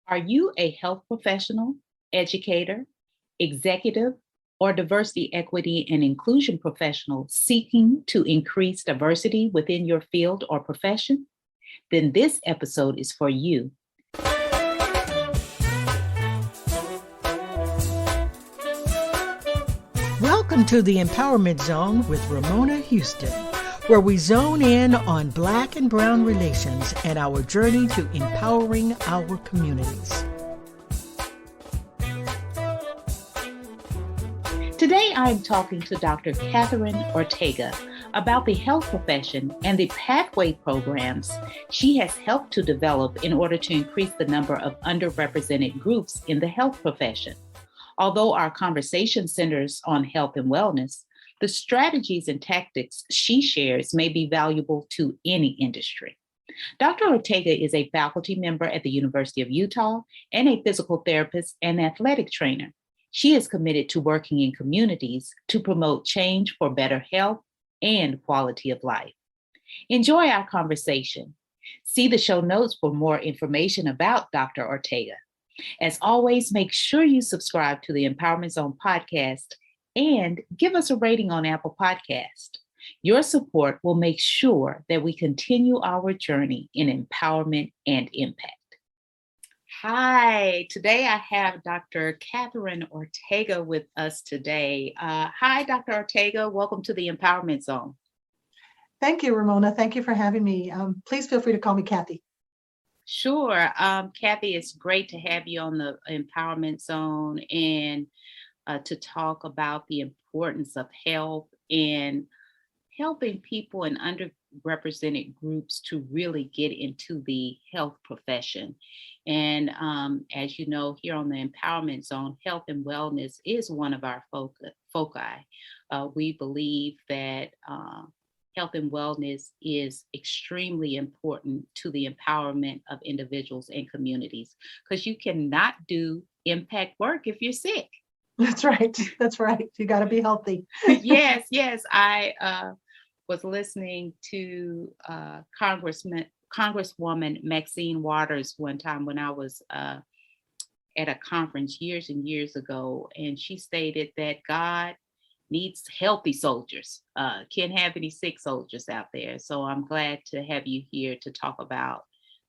Are you a health professional, educator, executive, or diversity, equity, and inclusion professional seeking to increase diversity within your field or profession? Then this episode is for you. Welcome to the Empowerment Zone with Ramona Houston, where we zone in on Black and Brown relations and our journey to empowering our communities. Today, I'm talking to Dr. Catherine Ortega about the health profession and the pathway programs she has helped to develop in order to increase the number of underrepresented groups in the health profession. Although our conversation centers on health and wellness, the strategies and tactics she shares may be valuable to any industry. Dr. Ortega is a faculty member at the University of Utah and a physical therapist and athletic trainer. She is committed to working in communities to promote change for better health and quality of life. Enjoy our conversation. See the show notes for more information about Dr. Ortega. As always, make sure you subscribe to the Empowerment Zone podcast and give us a rating on Apple Podcast. Your support will make sure that we continue our journey in empowerment and impact. Hi, today I have Dr. Catherine Ortega with us today. Hi, Dr. Ortega. Welcome to the Empowerment Zone. Thank you, Ramona. Thank you for having me. Please feel free to call me Kathy. Sure. Kathy, it's great to have you on the Empowerment Zone and to talk about the importance of health and helping people in underrepresented groups to really get into the health profession. And as you know, here on the Empowerment Zone, health and wellness is one of our foci. We believe that health and wellness is extremely important to the empowerment of individuals and communities, because you cannot do impact work if you're sick. That's right. That's right. You got to be healthy. Yes. I was listening to Congresswoman Maxine Waters one time when I was at a conference years and years ago, and she stated that God needs healthy soldiers. Can't have any sick soldiers out there. So I'm glad to have you here to talk about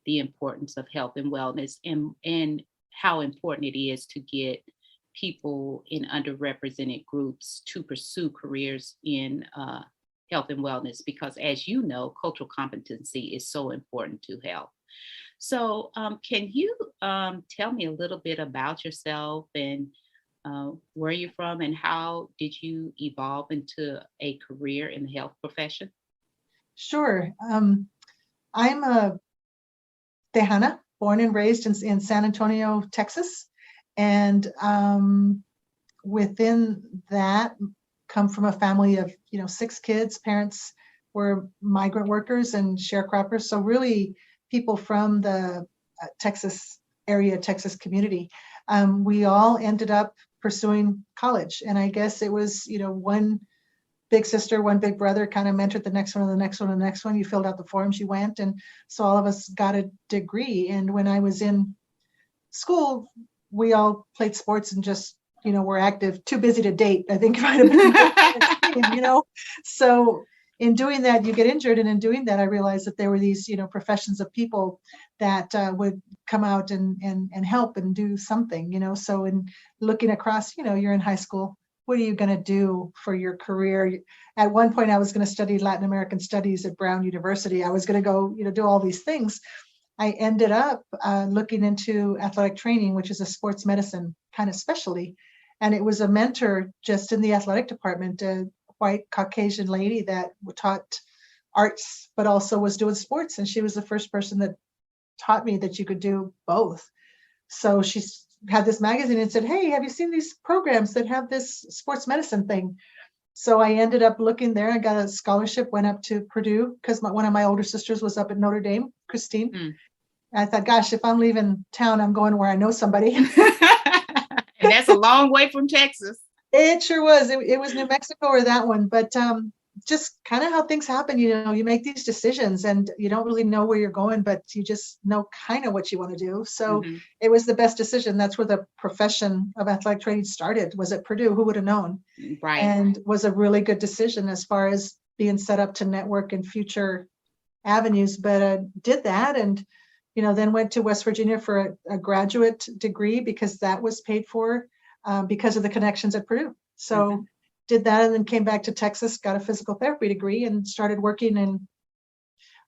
the importance of health and wellness and how important it is to get people in underrepresented groups to pursue careers in health and wellness, because as you know, cultural competency is so important to health. So can you tell me a little bit about yourself and where you're from and how did you evolve into a career in the health profession? Sure. I'm a Tejana, born and raised in San Antonio, Texas. And within that, come from a family of 6 kids. Parents were migrant workers and sharecroppers. So really people from the Texas area, Texas community. We all ended up pursuing college. And I guess it was, one big sister, one big brother kind of mentored the next one and the next one and the next one. You filled out the forms, you went. And so all of us got a degree. And when I was in school, we all played sports and just, were active, too busy to date, I think might have been, So in doing that, you get injured. And in doing that, I realized that there were these, professions of people that would come out and help and do something, So in looking across, you're in high school, what are you going to do for your career? At one point, I was going to study Latin American studies at Brown University. I was going to go, do all these things. I ended up looking into athletic training, which is a sports medicine kind of specialty. And it was a mentor just in the athletic department, a white Caucasian lady that taught arts, but also was doing sports. And she was the first person that taught me that you could do both. So she had this magazine and said, hey, have you seen these programs that have this sports medicine thing? So I ended up looking there. I got a scholarship, went up to Purdue because one of my older sisters was up at Notre Dame, Christine. And I thought, gosh, if I'm leaving town, I'm going where I know somebody. And that's a long way from Texas. It sure was. It was New Mexico or that one. But just kind of how things happen. You make these decisions and you don't really know where you're going, but you just know kind of what you want to do. So it was the best decision. That's where the profession of athletic training started, was at Purdue. Who would have known? Right. And was a really good decision as far as being set up to network in future avenues. But did that, and then went to West Virginia for a graduate degree because that was paid for because of the connections at Purdue. So did that, and then came back to Texas, got a physical therapy degree, and started working. And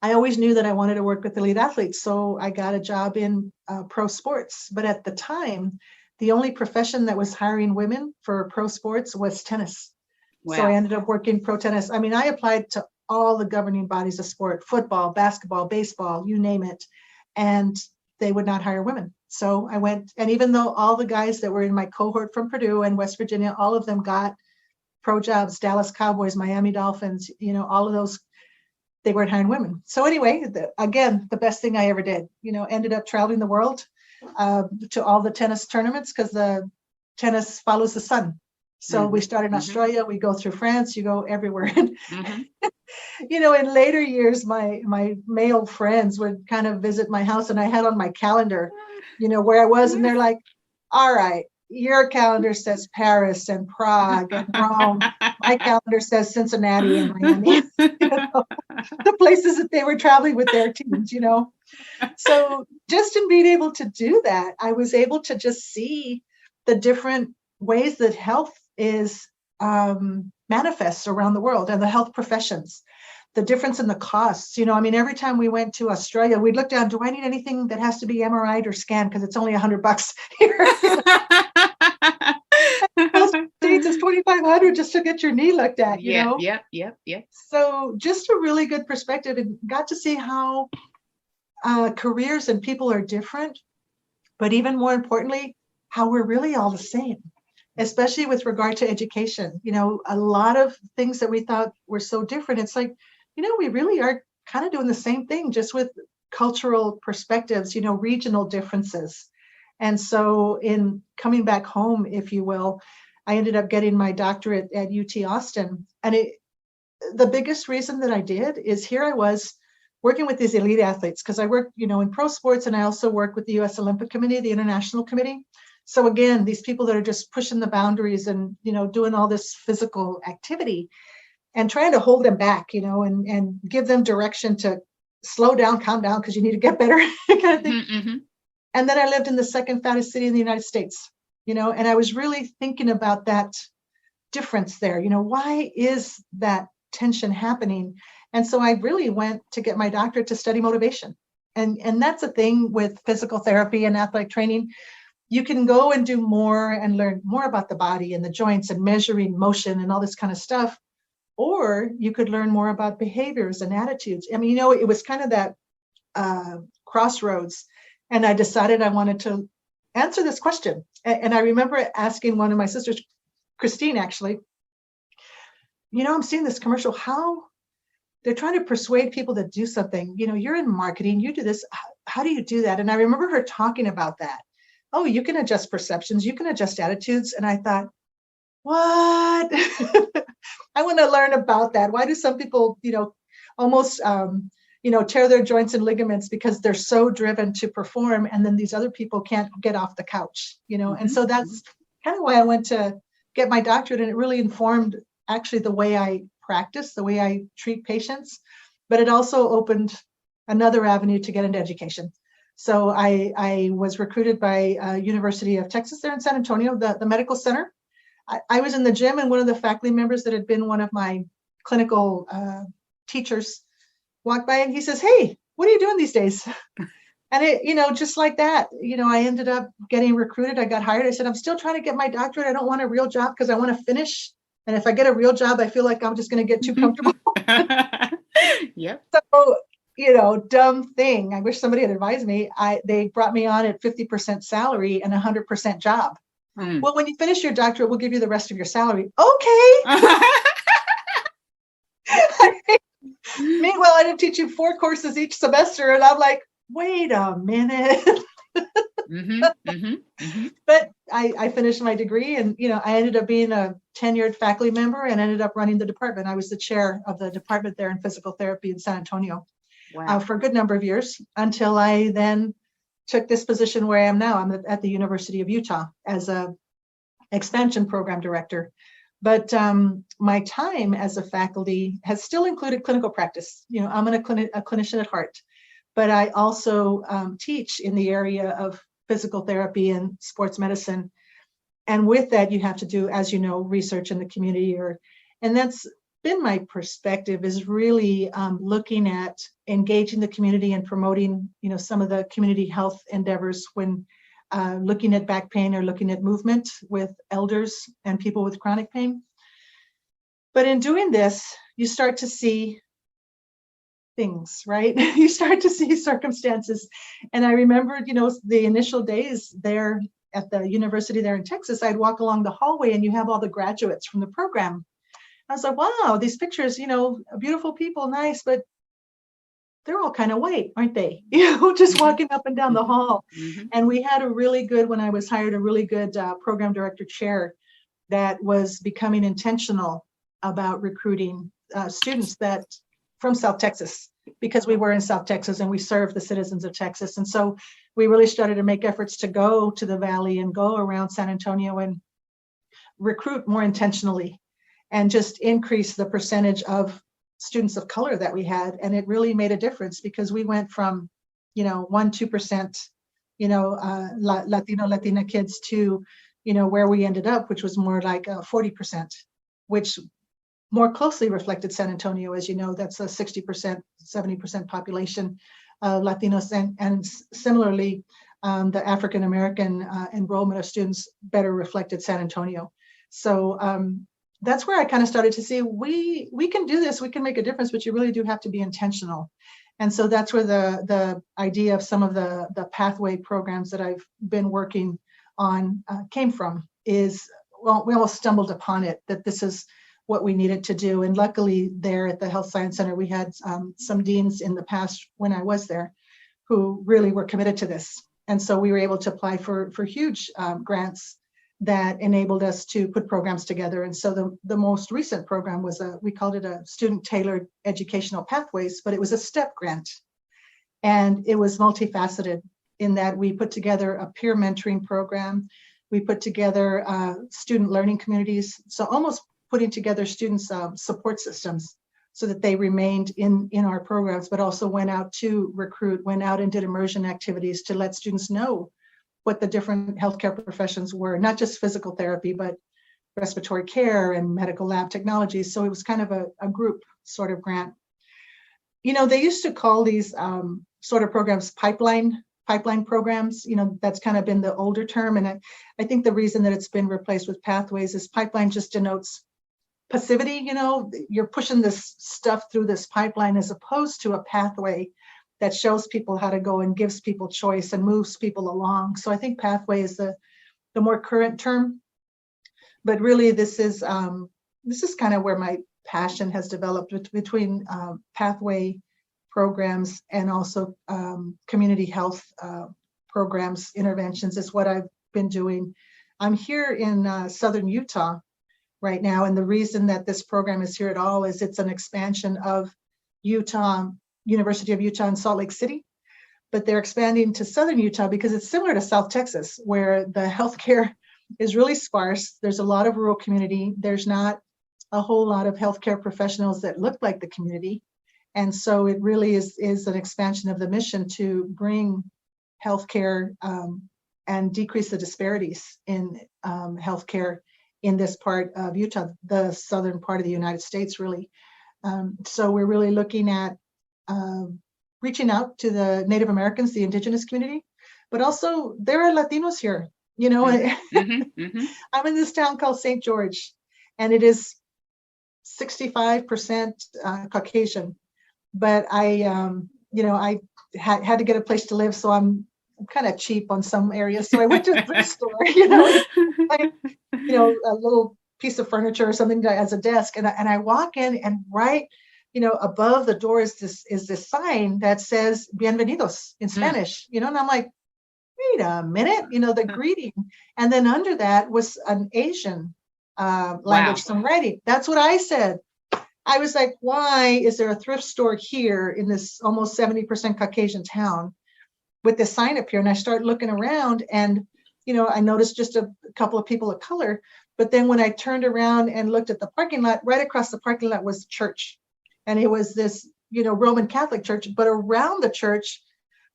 I always knew that I wanted to work with elite athletes. So I got a job in pro sports. But at the time, the only profession that was hiring women for pro sports was tennis. Wow. So I ended up working pro tennis. I mean, I applied to all the governing bodies of sport: football, basketball, baseball, you name it. And they would not hire women. So I went, and even though all the guys that were in my cohort from Purdue and West Virginia, all of them got pro jobs, Dallas Cowboys, Miami Dolphins, all of those, they weren't hiring women. So anyway, again, the best thing I ever did, ended up traveling the world to all the tennis tournaments, because the tennis follows the sun. So we start in Australia, we go through France, you go everywhere. In later years, my male friends would kind of visit my house, and I had on my calendar, where I was, and they're like, all right, your calendar says Paris and Prague and Rome. My calendar says Cincinnati and Miami, the places that they were traveling with their teams, So just in being able to do that, I was able to just see the different ways that health is manifests around the world, and the health professions, the difference in the costs. Every time we went to Australia, we'd look down, do I need anything that has to be MRI'd or scanned? Because it's only $100 here. Most states it's $2,500 just to get your knee looked at, Yep. So just a really good perspective, and got to see how careers and people are different, but even more importantly, how we're really all the same, especially with regard to education. A lot of things that we thought were so different, it's like, we really are kind of doing the same thing, just with cultural perspectives, regional differences. And so in coming back home, if you will, I ended up getting my doctorate at UT Austin. And the biggest reason that I did is, here I was working with these elite athletes, because I work, in pro sports, and I also work with the U.S. Olympic Committee, the International Committee. So again, these people that are just pushing the boundaries and, doing all this physical activity, and trying to hold them back, and give them direction to slow down, calm down, because you need to get better, kind of thing. And then I lived in the second fattest city in the United States, and I was really thinking about that difference there. Why is that tension happening? And so I really went to get my doctorate to study motivation. And that's a thing with physical therapy and athletic training. You can go and do more and learn more about the body and the joints and measuring motion and all this kind of stuff. Or you could learn more about behaviors and attitudes. It was kind of that crossroads. And I decided I wanted to answer this question. And I remember asking one of my sisters, Christine, actually, I'm seeing this commercial, how they're trying to persuade people to do something. You're in marketing, you do this. How do you do that? And I remember her talking about that. Oh, you can adjust perceptions, you can adjust attitudes. And I thought, what? I want to learn about that. Why do some people, almost, tear their joints and ligaments because they're so driven to perform, and then these other people can't get off the couch, And so that's kind of why I went to get my doctorate, and it really informed actually the way I practice, the way I treat patients, but it also opened another avenue to get into education. So I was recruited by University of Texas there in San Antonio, the medical center. I was in the gym, and one of the faculty members that had been one of my clinical teachers walked by, and he says, "Hey, what are you doing these days?" And it, just like that, I ended up getting recruited. I got hired. I said, "I'm still trying to get my doctorate. I don't want a real job because I want to finish. And if I get a real job, I feel like I'm just going to get too comfortable." Yep. So, dumb thing. I wish somebody had advised me. They brought me on at 50% salary and 100% job. Well, when you finish your doctorate, we'll give you the rest of your salary. Okay. Meanwhile, I didn't teach you 4 courses each semester. And I'm like, wait a minute. But I finished my degree, and I ended up being a tenured faculty member and ended up running the department. I was the chair of the department there in physical therapy in San Antonio for a good number of years, until I then took this position where I am now. I'm at the University of Utah as a expansion program director. But my time as a faculty has still included clinical practice. I'm a clinician at heart, but I also teach in the area of physical therapy and sports medicine. And with that, you have to do, as you know, research in the community. And that's been my perspective, is really looking at engaging the community and promoting, some of the community health endeavors when looking at back pain or looking at movement with elders and people with chronic pain. But in doing this, you start to see things, right? You start to see circumstances. And I remember, the initial days there at the university there in Texas, I'd walk along the hallway and you have all the graduates from the program. I was like, wow, these pictures, beautiful people, nice, but they're all kind of white, aren't they? Just walking up and down the hall. Mm-hmm. And we had when I was hired, a really good program director chair that was becoming intentional about recruiting students that from South Texas, because we were in South Texas and we served the citizens of Texas. And so we really started to make efforts to go to the Valley and go around San Antonio and recruit more intentionally and just increase the percentage of students of color that we had. And it really made a difference, because we went from 1-2% Latina kids to where we ended up, which was more like 40%, which more closely reflected San Antonio. As you know, that's a 60%, 70% population Latinos, and similarly the African American enrollment of students better reflected San Antonio. So that's where I kind of started to see we can do this, we can make a difference, but you really do have to be intentional. And so that's where the idea of some of the pathway programs that I've been working on came from. We almost stumbled upon it, that this is what we needed to do. And luckily there at the Health Science Center, we had some deans in the past when I was there who really were committed to this. And so we were able to apply for huge grants that enabled us to put programs together. And so the most recent program was we called it a student tailored educational pathways, but it was a STEP grant. And it was multifaceted in that we put together a peer mentoring program. We put together student learning communities. So almost putting together students' support systems so that they remained in our programs, but also went out to recruit, went out and did immersion activities to let students know what the different healthcare professions were, not just physical therapy, but respiratory care and medical lab technologies. So it was kind of a group sort of grant. They used to call these sort of programs pipeline programs. That's kind of been the older term. And I think the reason that it's been replaced with pathways is pipeline just denotes passivity. You're pushing this stuff through this pipeline, as opposed to a pathway that shows people how to go and gives people choice and moves people along. So I think pathway is the more current term, but really this is kind of where my passion has developed between pathway programs and also community health programs, interventions is what I've been doing. I'm here in Southern Utah right now, and the reason that this program is here at all is it's an expansion of University of Utah in Salt Lake City, but they're expanding to Southern Utah because it's similar to South Texas, where the healthcare is really sparse. There's a lot of rural community. There's not a whole lot of healthcare professionals that look like the community. And so it really is an expansion of the mission to bring healthcare and decrease the disparities in healthcare in this part of Utah, the southern part of the United States, really. So we're really looking at reaching out to the Native Americans, the indigenous community, but also there are Latinos here. I'm in this town called St. George, and it is 65% Caucasian. But I had to get a place to live, so I'm kind of cheap on some areas. So I went to a thrift store, a little piece of furniture or something as a desk, and I walk in, and right, above the door is this sign that says "Bienvenidos" in Spanish, and I'm like, wait a minute, the greeting. And then under that was an Asian language, some writing. That's what I said. I was like, why is there a thrift store here in this almost 70% Caucasian town with this sign up here? And I start looking around and, I noticed just a couple of people of color. But then when I turned around and looked at the parking lot, right across the parking lot was church. And it was this, Roman Catholic church, but around the church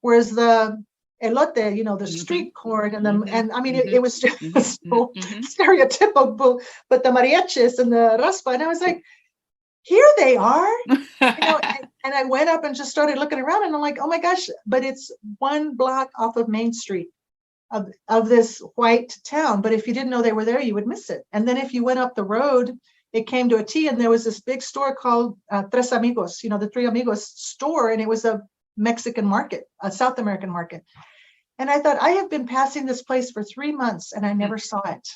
was the elote, the street corn, and I mean, it was just so stereotypical, but the mariachis and the raspa, and I was like, here they are, and I went up and just started looking around, and I'm like, oh my gosh, but it's one block off of Main Street of this white town. But if you didn't know they were there, you would miss it. And then if you went up the road, it came to a T, and there was this big store called Tres Amigos, the Three Amigos store, and it was a Mexican market, a South American market. And I thought, I have been passing this place for 3 months and I never saw it,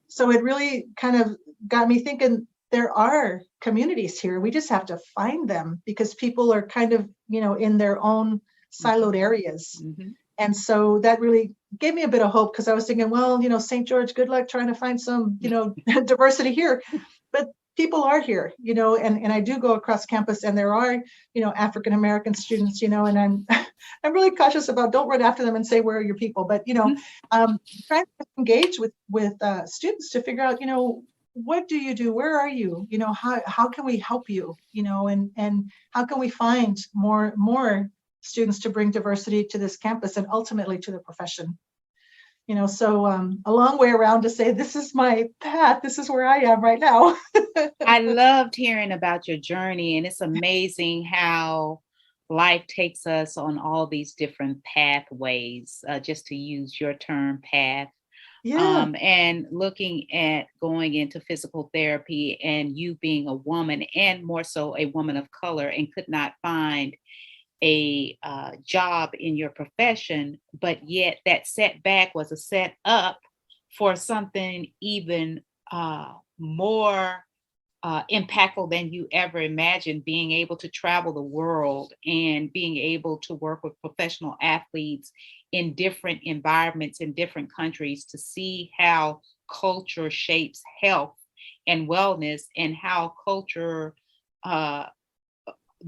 So it really kind of got me thinking, there are communities here. We just have to find them because people are kind of, in their own siloed areas. And so that really gave me a bit of hope, because I was thinking, well, St. George, good luck trying to find some, diversity here. But people are here, and I do go across campus, and there are, African American students, and I'm really cautious about, don't run after them and say, where are your people? But, trying to engage with students to figure out, what do you do? Where are you? How can we help you? And how can we find more students to bring diversity to this campus and ultimately to the profession? So a long way around to say, this is my path. This is where I am right now. I loved hearing about your journey, and it's amazing how life takes us on all these different pathways, just to use your term, path. Yeah. And looking at going into physical therapy, and you being a woman, and more so a woman of color, and could not find a job in your profession, but yet that setback was a set up for something even more impactful than you ever imagined, being able to travel the world and being able to work with professional athletes in different environments in different countries, to see how culture shapes health and wellness, and how culture,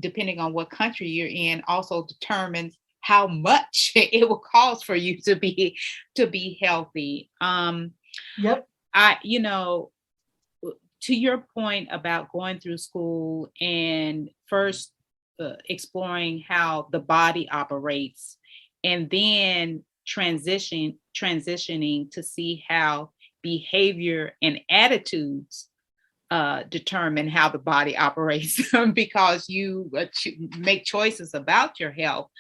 depending on what country you're in, also determines how much it will cost for you to be healthy. Yep. To your point about going through school and first exploring how the body operates, and then transitioning to see how behavior and attitudes determine how the body operates, because you make choices about your health.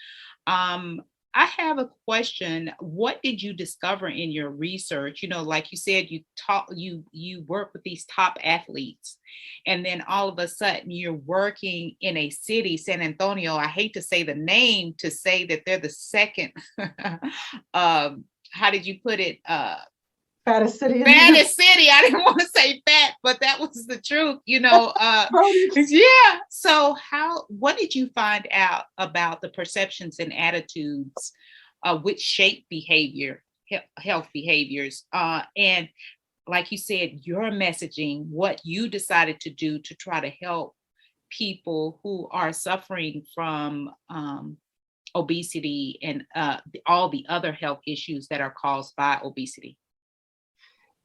I have a question. What did you discover in your research? Like you said, you work with these top athletes, and then all of a sudden you're working in a city, San Antonio. I hate to say the name, to say that they're the second, how did you put it? Fattest city. Fattest city. I didn't want to say fat, but that was the truth, Yeah. So what did you find out about the perceptions and attitudes which shape behavior, health behaviors? And like you said, your messaging, what you decided to do to try to help people who are suffering from obesity and all the other health issues that are caused by obesity.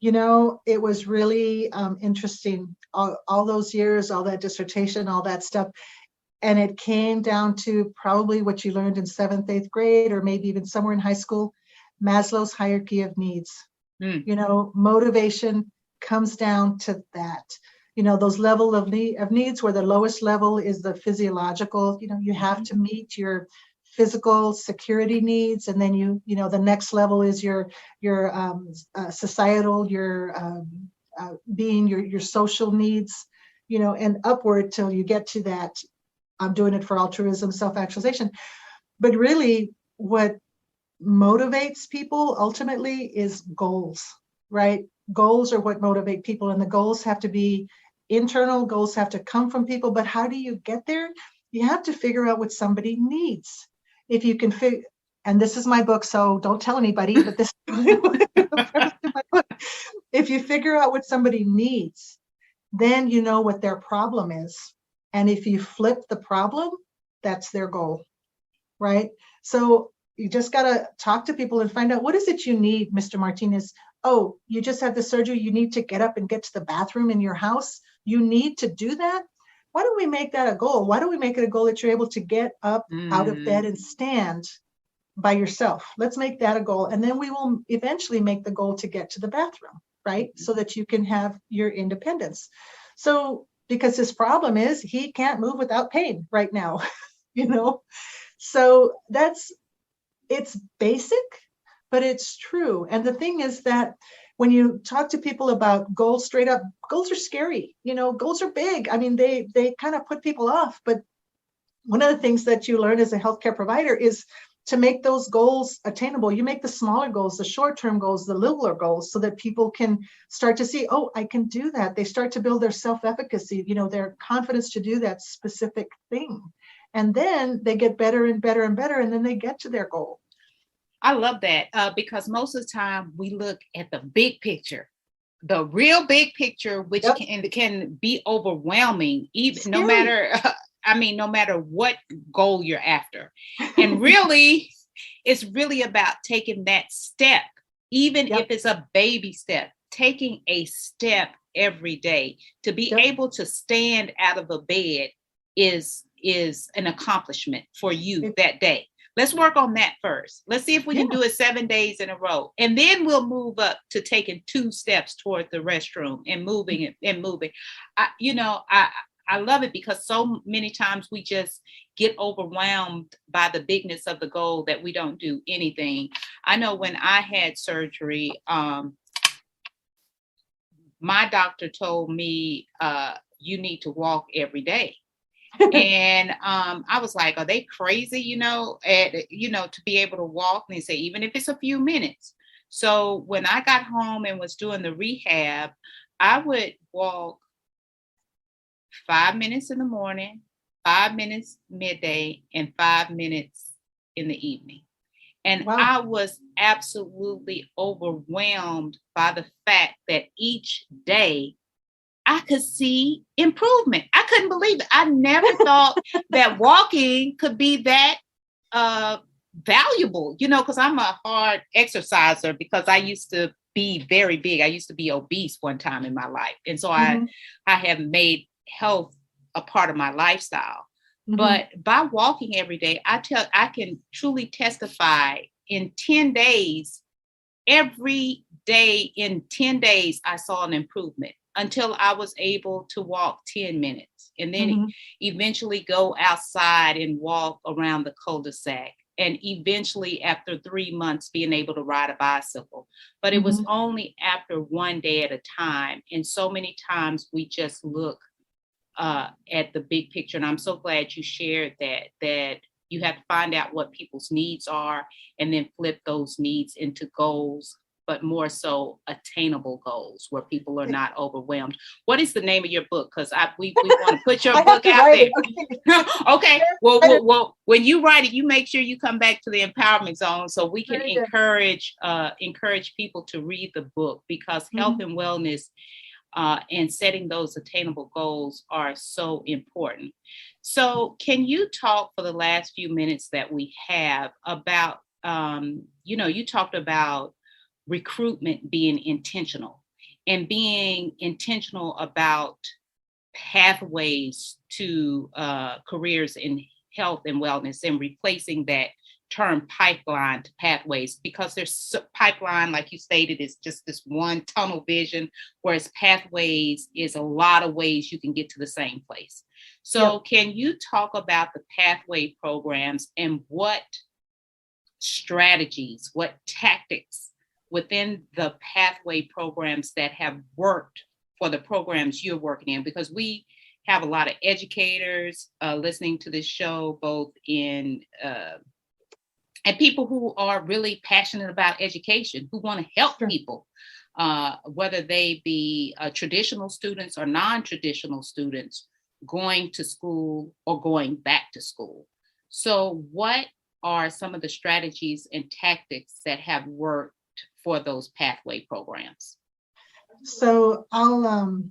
It was really interesting, all those years, all that dissertation, all that stuff. And it came down to probably what you learned in 7th, 8th grade, or maybe even somewhere in high school, Maslow's hierarchy of needs. Motivation comes down to that. Those level of needs, where the lowest level is the physiological, you have to meet your physical security needs, and then the next level is your societal, your being, your social needs, and upward till you get to that, I'm doing it for altruism, self-actualization. But really what motivates people ultimately is goals, right? Goals are what motivate people, and the goals have to be internal. Goals have to come from people. But how do you get there? You have to figure out what somebody needs. If you can and this is my book, so don't tell anybody, but this is the premise of my book. If you figure out what somebody needs, then you know what their problem is. And if you flip the problem, that's their goal, right? So you just got to talk to people and find out, what is it you need, Mr. Martinez? Oh, you just had the surgery. You need to get up and get to the bathroom in your house. You need to do that. Why don't we make that a goal? Why don't we make it a goal that you're able to get up out of bed and stand by yourself? Let's make that a goal. And then we will eventually make the goal to get to the bathroom, right? So that you can have your independence. So, because his problem is he can't move without pain right now, you know? So it's basic, but it's true. And the thing is that when you talk to people about goals, straight up, goals are scary. You know, goals are big. I mean, they kind of put people off. But one of the things that you learn as a healthcare provider is to make those goals attainable. You make the smaller goals, the short-term goals, the littler goals, so that people can start to see, oh, I can do that. They start to build their self-efficacy, you know, their confidence to do that specific thing. And then they get better and better and better, and then they get to their goal. I love that because most of the time we look at the big picture, the real big picture, which can be overwhelming, even no matter what goal you're after. And really, it's really about taking that step, even if it's a baby step, taking a step every day. To be able to stand out of a bed is an accomplishment for you that day. Let's work on that first. Let's see if we can do it 7 days in a row. And then we'll move up to taking 2 steps toward the restroom and moving. I love it because so many times we just get overwhelmed by the bigness of the goal that we don't do anything. I know when I had surgery, my doctor told me, you need to walk every day. And I was like, are they crazy, to be able to walk? And they say, even if it's a few minutes. So when I got home and was doing the rehab, I would walk 5 minutes in the morning, 5 minutes midday, and 5 minutes in the evening. And I was absolutely overwhelmed by the fact that each day I could see improvement. I couldn't believe it. I never thought that walking could be that valuable, because I'm a hard exerciser because I used to be very big. I used to be obese one time in my life. And so I have made health a part of my lifestyle. But by walking every day, I can truly testify in 10 days, every day in 10 days, I saw an improvement until I was able to walk 10 minutes and then eventually go outside and walk around the cul-de-sac. And eventually after 3 months, being able to ride a bicycle. But it was only after 1 day at a time. And so many times we just look at the big picture. And I'm so glad you shared that you have to find out what people's needs are and then flip those needs into goals, but more so attainable goals where people are not overwhelmed. What is the name of your book? Because we want to put your book out there. Okay. Well, when you write it, you make sure you come back to the Empowerment Zone so we can encourage people to read the book, because health and wellness and setting those attainable goals are so important. So can you talk for the last few minutes that we have about, you talked about recruitment being intentional and being intentional about pathways to careers in health and wellness, and replacing that term pipeline to pathways, because there's pipeline, like you stated, is just this one tunnel vision, whereas pathways is a lot of ways you can get to the same place. So can you talk about the pathway programs and what strategies, what tactics within the pathway programs that have worked for the programs you're working in? Because we have a lot of educators listening to this show, both in and people who are really passionate about education, who want to help people, whether they be traditional students or non-traditional students going to school or going back to school. So what are some of the strategies and tactics that have worked for those pathway programs? So I'll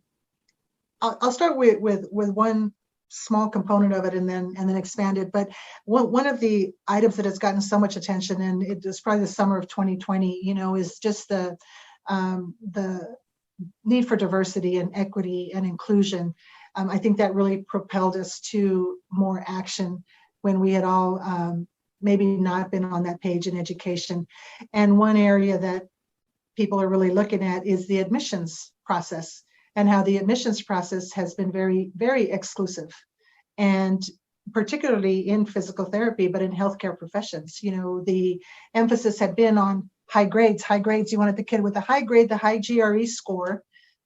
start with one small component of it and then expand it. But one of the items that has gotten so much attention, and it was probably the summer of 2020, is just the need for diversity and equity and inclusion. I think that really propelled us to more action when we had all maybe not been on that page in education. And one area that people are really looking at is the admissions process, and how the admissions process has been very, very exclusive, and particularly in physical therapy, but in healthcare professions. The emphasis had been on high grades. You wanted the kid with a high grade, the high GRE score,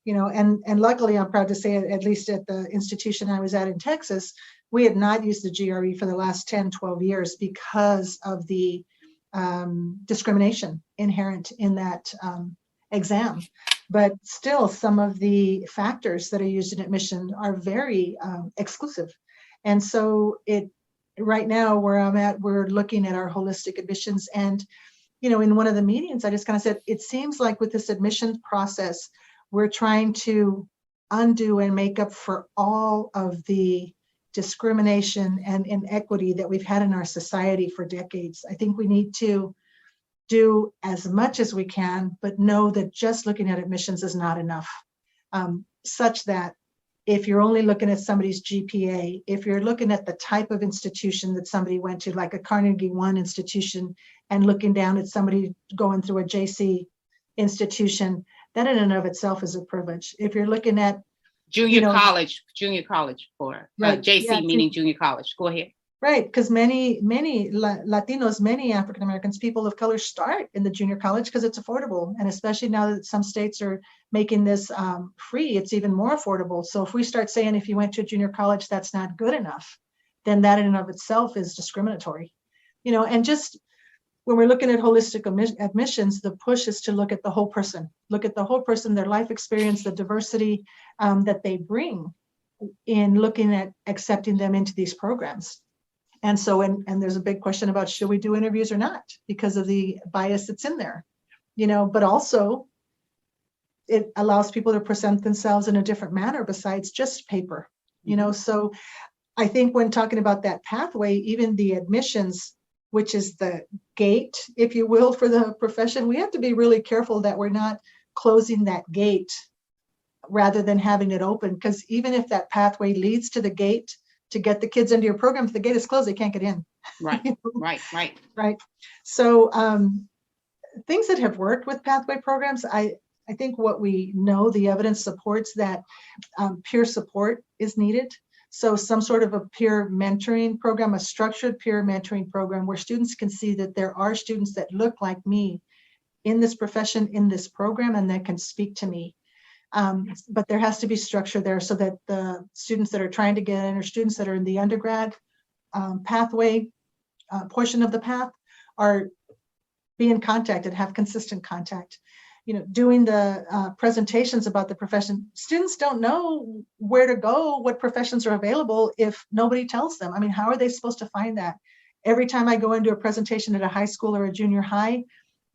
and luckily I'm proud to say, at least at the institution I was at in Texas, we had not used the GRE for the last 10, 12 years because of the discrimination inherent in that exam. But still, some of the factors that are used in admission are very exclusive. And so right now where I'm at, we're looking at our holistic admissions. And, in one of the meetings, I just kind of said, it seems like with this admission process, we're trying to undo and make up for all of the discrimination and inequity that we've had in our society for decades. I think we need to do as much as we can, but know that just looking at admissions is not enough, such that if you're only looking at somebody's GPA, if you're looking at the type of institution that somebody went to, like a Carnegie One institution, and looking down at somebody going through a JC institution, that in and of itself is a privilege. If you're looking at junior college for right, JC, meaning junior college. Go ahead. Right, because many Latinos, many African Americans, people of color start in the junior college because it's affordable. And especially now that some states are making this free, it's even more affordable. So if we start saying if you went to a junior college, that's not good enough, then that in and of itself is discriminatory. And just when we're looking at holistic admissions, the push is to look at the whole person, their life experience, the diversity that they bring in looking at accepting them into these programs. And so, and there's a big question about should we do interviews or not because of the bias that's in there, but also it allows people to present themselves in a different manner besides just paper, So I think when talking about that pathway, even the admissions, which is the gate, if you will, for the profession, we have to be really careful that we're not closing that gate rather than having it open. Because even if that pathway leads to the gate to get the kids into your program, if the gate is closed, they can't get in. Right, right. So things that have worked with pathway programs, I think what we know, the evidence supports that peer support is needed. So some sort of a peer mentoring program, a structured peer mentoring program where students can see that there are students that look like me in this profession, in this program, and that can speak to me. But there has to be structure there so that the students that are trying to get in or students that are in the undergrad pathway portion of the path are being contacted, have consistent contact. Doing the presentations about the profession. Students don't know where to go, what professions are available if nobody tells them. I mean, how are they supposed to find that? Every time I go into a presentation at a high school or a junior high,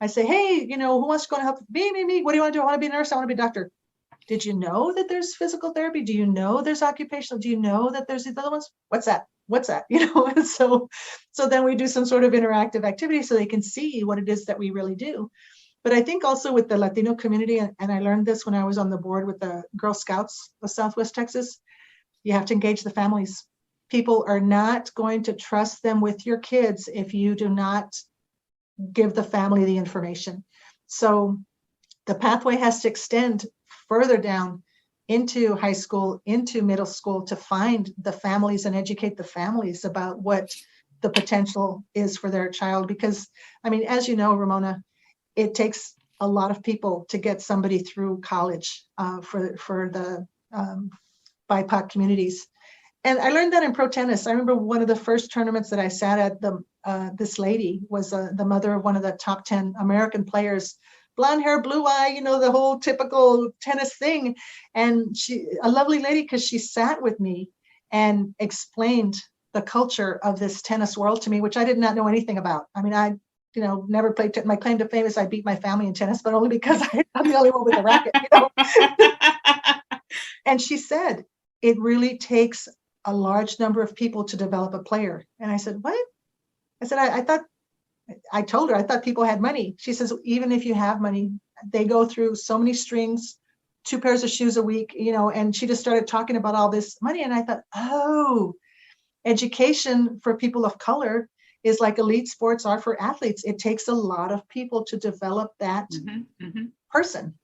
I say, hey, who wants to go and help? Me. What do you want to do? I want to be a nurse. I want to be a doctor. Did you know that there's physical therapy? Do you know there's occupational? Do you know that there's these other ones? What's that? And so then we do some sort of interactive activity so they can see what it is that we really do. But I think also with the Latino community, and I learned this when I was on the board with the Girl Scouts of Southwest Texas, you have to engage the families. People are not going to trust them with your kids if you do not give the family the information. So the pathway has to extend further down into high school, into middle school, to find the families and educate the families about what the potential is for their child. Because, I mean, as you know, Ramona, it takes a lot of people to get somebody through college for the BIPOC communities. And I learned that in pro tennis. I remember one of the first tournaments that I sat at, this lady was the mother of one of the top 10 American players, blonde hair, blue eye, the whole typical tennis thing. And she, a lovely lady, because she sat with me and explained the culture of this tennis world to me, which I did not know anything about. I mean, I never played. My claim to fame is I beat my family in tennis, but only because I'm the only one with a racket. And she said, it really takes a large number of people to develop a player. And I said, what? I said, I told her, I thought people had money. She says, even if you have money, they go through so many strings, 2 pairs of shoes a week, and she just started talking about all this money. And I thought, oh, education for people of color is like elite sports are for athletes. It takes a lot of people to develop that person,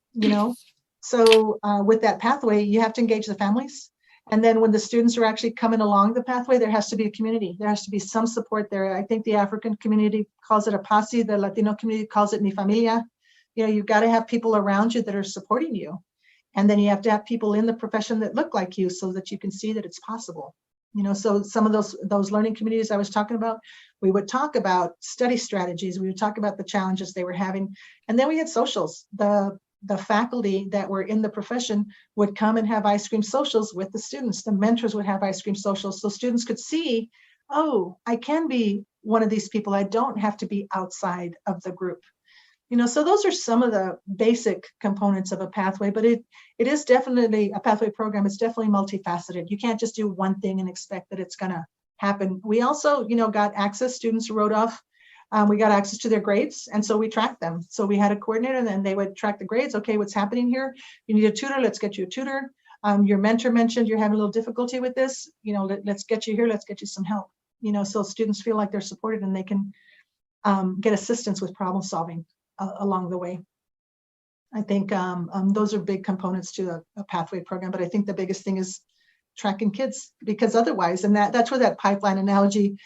So with that pathway, you have to engage the families. And then when the students are actually coming along the pathway, there has to be a community. There has to be some support there. I think the African community calls it a posse. The Latino community calls it mi familia. You've got to have people around you that are supporting you. And then you have to have people in the profession that look like you so that you can see that it's possible. So some of those learning communities I was talking about, we would talk about study strategies. We would talk about the challenges they were having. And then we had socials. The faculty that were in the profession would come and have ice cream socials with the students. The mentors would have ice cream socials so students could see, oh, I can be one of these people. I don't have to be outside of the group. So those are some of the basic components of a pathway, but it is definitely a pathway program. It's definitely multifaceted. You can't just do one thing and expect that it's going to happen. We also, got access. Students who wrote off. We got access to their grades, and so we tracked them. So we had a coordinator, and then they would track the grades. Okay, what's happening here? You need a tutor. Let's get you a tutor. Your mentor mentioned you're having a little difficulty with this. Let's get you here. Let's get you some help. So students feel like they're supported and they can get assistance with problem solving along the way. I think those are big components to a pathway program. But I think the biggest thing is tracking kids, because otherwise, and that's where that pipeline analogy,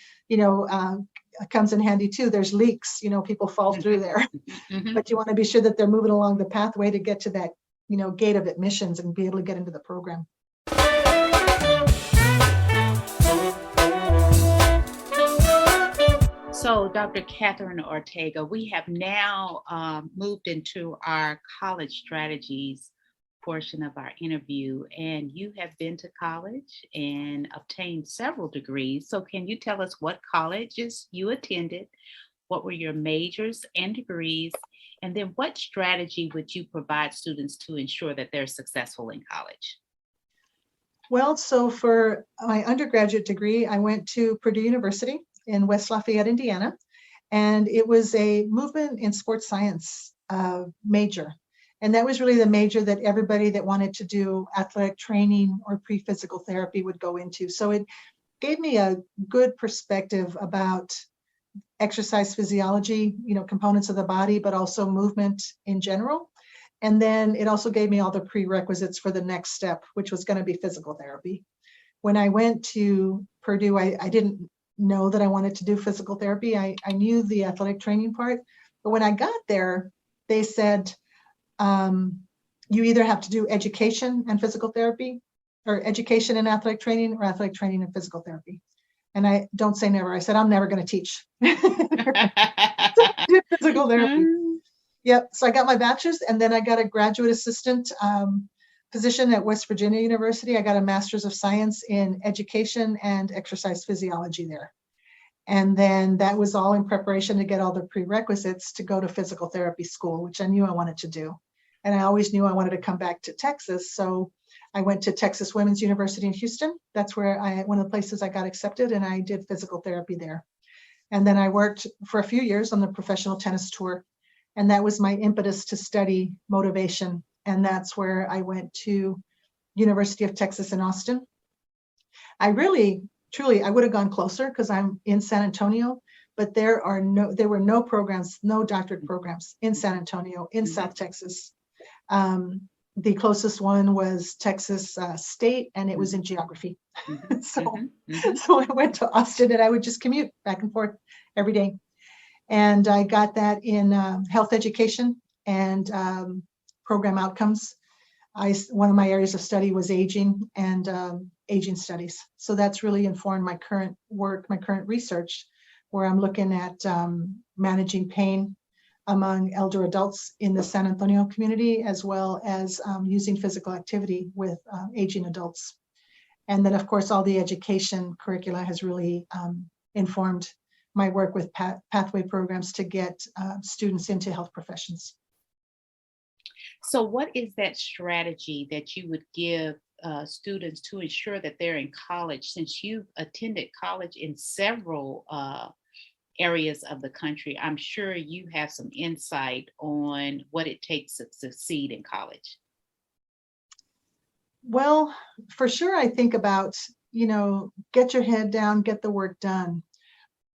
comes in handy too. There's leaks, people fall through there, but you want to be sure that they're moving along the pathway to get to that, gate of admissions and be able to get into the program. So, Dr. Catherine Ortega, we have now moved into our college strategies portion of our interview, and you have been to college and obtained several degrees. So can you tell us what colleges you attended, what were your majors and degrees, and then what strategy would you provide students to ensure that they're successful in college? Well, so for my undergraduate degree, I went to Purdue University in West Lafayette, Indiana, and it was a movement in sports science major. And that was really the major that everybody that wanted to do athletic training or pre-physical therapy would go into. So it gave me a good perspective about exercise physiology, components of the body, but also movement in general. And then it also gave me all the prerequisites for the next step, which was going to be physical therapy. When I went to Purdue, I didn't know that I wanted to do physical therapy. I knew the athletic training part, but when I got there, they said, you either have to do education and physical therapy, or education and athletic training, or athletic training and physical therapy. And I don't say never. I said, I'm never going to teach physical therapy. Yep. So I got my bachelor's, and then I got a graduate assistant position at West Virginia University. I got a master's of science in education and exercise physiology there. And then that was all in preparation to get all the prerequisites to go to physical therapy school, which I knew I wanted to do. And I always knew I wanted to come back to Texas. So I went to Texas Women's University in Houston. That's where one of the places I got accepted, and I did physical therapy there. And then I worked for a few years on the professional tennis tour. And that was my impetus to study motivation. And that's where I went to University of Texas in Austin. I really, truly, I would have gone closer because I'm in San Antonio, but there were no programs, no doctorate programs in San Antonio, in South Texas. The closest one was Texas State, and it was in geography. So I went to Austin, and I would just commute back and forth every day. And I got that in health education and program outcomes. One of my areas of study was aging and aging studies. So that's really informed my current work, my current research, where I'm looking at managing pain among elder adults in the San Antonio community, as well as using physical activity with aging adults. And then, of course, all the education curricula has really informed my work with pathway programs to get students into health professions. So what is that strategy that you would give students to ensure that they're in college, since you've attended college in several areas of the country? I'm sure you have some insight on what it takes to succeed in college. Well, for sure, I think about, get your head down, get the work done.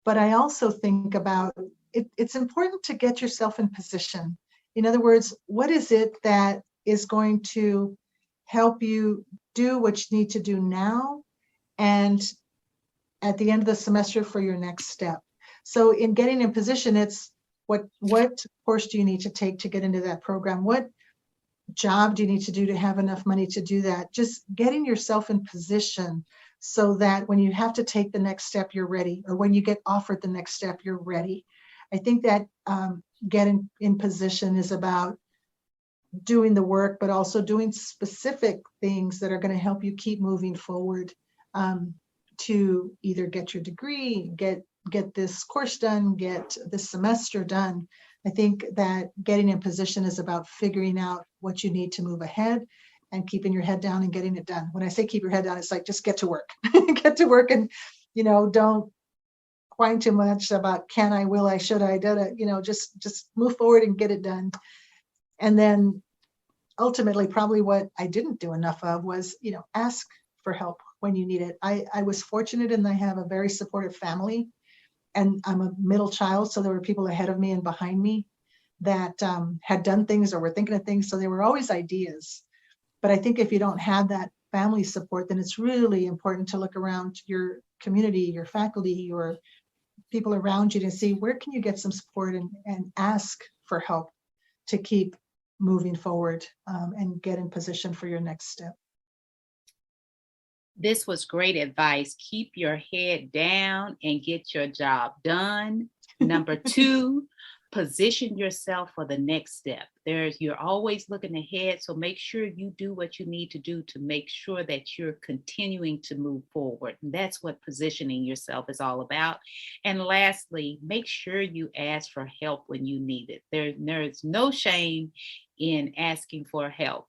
But I also think about it's important to get yourself in position. In other words, what is it that is going to help you do what you need to do now and at the end of the semester for your next step? So in getting in position, it's what course do you need to take to get into that program? What job do you need to do to have enough money to do that? Just getting yourself in position so that when you have to take the next step, you're ready, or when you get offered the next step, you're ready. I think that getting in position is about doing the work, but also doing specific things that are going to help you keep moving forward to either get your degree, get this course done, get this semester done. I think that getting in position is about figuring out what you need to move ahead and keeping your head down and getting it done. When I say keep your head down, it's like just get to work. Get to work and, don't whine too much about can I, will I, should I, did I, just move forward and get it done. And then ultimately, probably what I didn't do enough of was, ask for help when you need it. I was fortunate and I have a very supportive family. And I'm a middle child, so there were people ahead of me and behind me that had done things or were thinking of things. So there were always ideas. But I think if you don't have that family support, then it's really important to look around your community, your faculty, your people around you to see where can you get some support and ask for help to keep moving forward and get in position for your next step. This was great advice. Keep your head down and get your job done. Number 2, position yourself for the next step. You're always looking ahead, so make sure you do what you need to do to make sure that you're continuing to move forward. And that's what positioning yourself is all about. And lastly, make sure you ask for help when you need it. There's no shame in asking for help.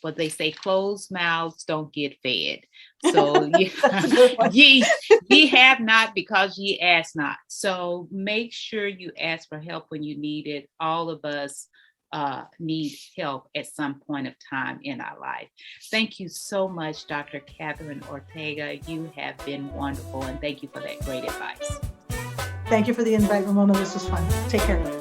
But they say closed mouths don't get fed. So ye have not because ye ask not. So make sure you ask for help when you need it. All of us need help at some point of time in our life. Thank you so much, Dr. Catherine Ortega. You have been wonderful, and thank you for that great advice. Thank you for the invite, Ramona. This was fun. Take care.